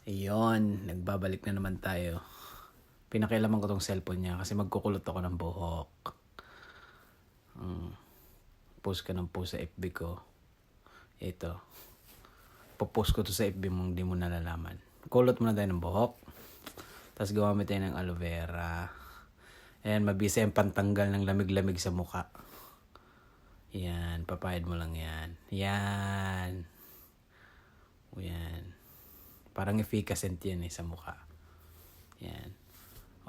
Ayun, nagbabalik na naman tayo. Pinakialaman ko tong cellphone niya kasi magkukulot ako ng buhok. Post ka ng post sa FB ko. Ito. Popost ko to sa FB mong di mo nalalaman. Kulot muna tayo ng buhok. Tapos gumamit tayo ng aloe vera. Ayan, mabisa yung pantanggal ng lamig-lamig sa muka. Yan, papayad mo lang yan. Yan. Yan. Parang efficacent yan sa mukha. Yan.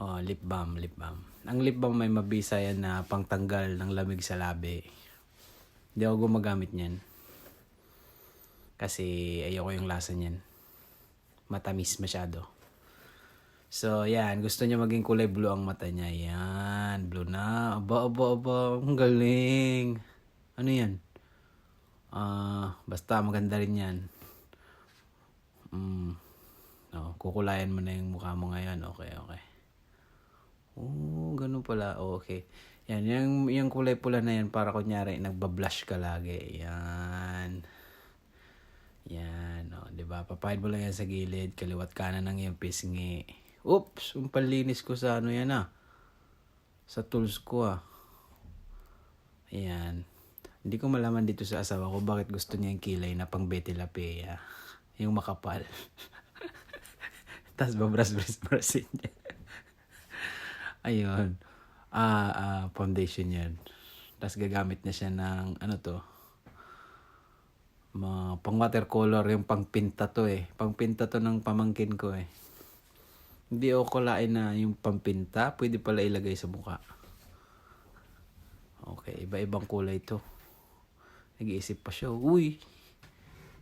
Oh, lip balm, lip balm. Ang lip balm may mabisa yan na pangtanggal ng lamig sa labi. Hindi ako gumagamit niyan. Kasi ayoko yung lasa niyan. Matamis masyado. So, yan. Gusto niya maging kulay blue ang mata niya. Yan. Blue na. Aba. Ang galing. Ano yan? Basta maganda rin yan. Kukulayan mo na yung mukha mo ngayon. Okay. Ganun pala. Okay. Yan. Yung kulay pula na yan para kunyari nagbablush ka lagi. Yan. Diba? Papahid mo lang yan sa gilid. Kaliwat kanan ng iyong pisngi. Oops! Yung panlinis ko sa yan sa tools ko Ayan. Hindi ko malaman dito sa asawa ko bakit gusto niya yung kilay na pang Betty La Fea. Yung makapal. Tapos babras-brasin niya. Ayun. Foundation yan. Tapos gagamit na siya ng pang watercolor, yung pang pinta to Pang pinta to ng pamangkin ko Hindi ako kulain na yung pampinta, pwede pala ilagay sa mukha. Okay, iba-ibang kulay to. Nag-iisip pa siya, uy,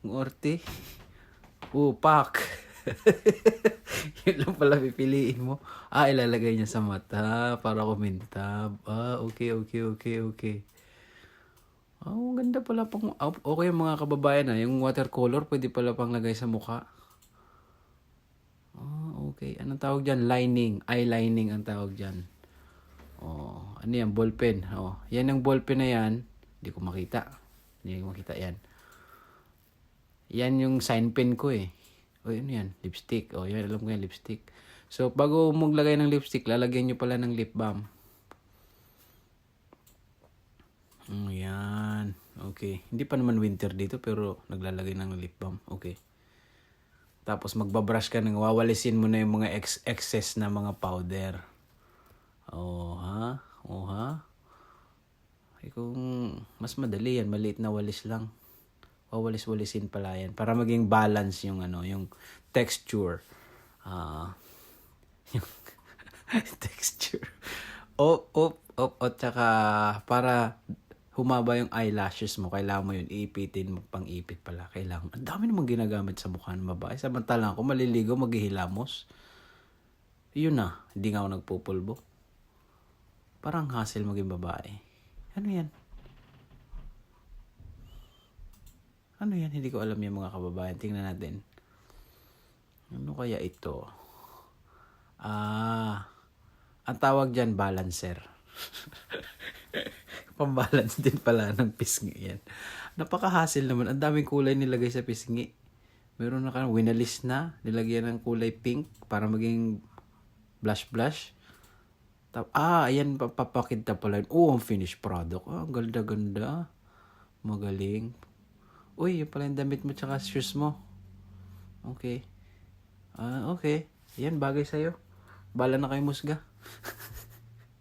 ngorte. Pak. Yun lang pala pipiliin mo. Ilalagay niya sa mata para kumintab. Okay. Ganda pala pang, okay mga kababayan yung watercolor, pwede pala pang lagay sa mukha. Okay. Anong tawag dyan? Lining. Eyelining ang tawag dyan. Ano yan? Ballpen. Yan ang ballpen na yan. Hindi ko makita yan. Yan yung sign pen ko ano yan? Lipstick. Yan. Alam ko yan. Lipstick. So, bago maglagay ng lipstick, lalagyan nyo pala ng lip balm. Yan. Okay. Hindi pa naman winter dito, pero naglalagay ng lip balm. Okay. Tapos magbabrush ka nang wawalisin mo na yung mga excess na mga powder. Kung mas madali yan, maliit na walis lang. Wawalis-walisin pala yan para maging balance yung yung texture. Yung texture. Tsaka para humaba yung eyelashes mo, kailangan mo yun iipitin mo, pang-ipit pala. Kailangan. Ang dami namang ginagamit sa mukha ng babae. Samantalang ako maliligo, maghihilamos. Yun hindi nga ako nagpupulbo. Parang hassle maging babae. Ano yan? Hindi ko alam yung mga kababayan. Tingnan natin. Ano kaya ito? Ang tawag dyan, balancer. Pambalance din pala ng pisngi yan. Napaka-hassle naman. Ang daming kulay nilagay sa pisngi. Meron na winalis na. Nilagyan ng kulay pink para maging blush. Ayan, papakita pala. Ang finished product. Ang ganda. Magaling. Uy, yung pala yung damit mo tsaka shoes mo. Okay. Okay. Yan, bagay sa'yo. Bala na kayo musga.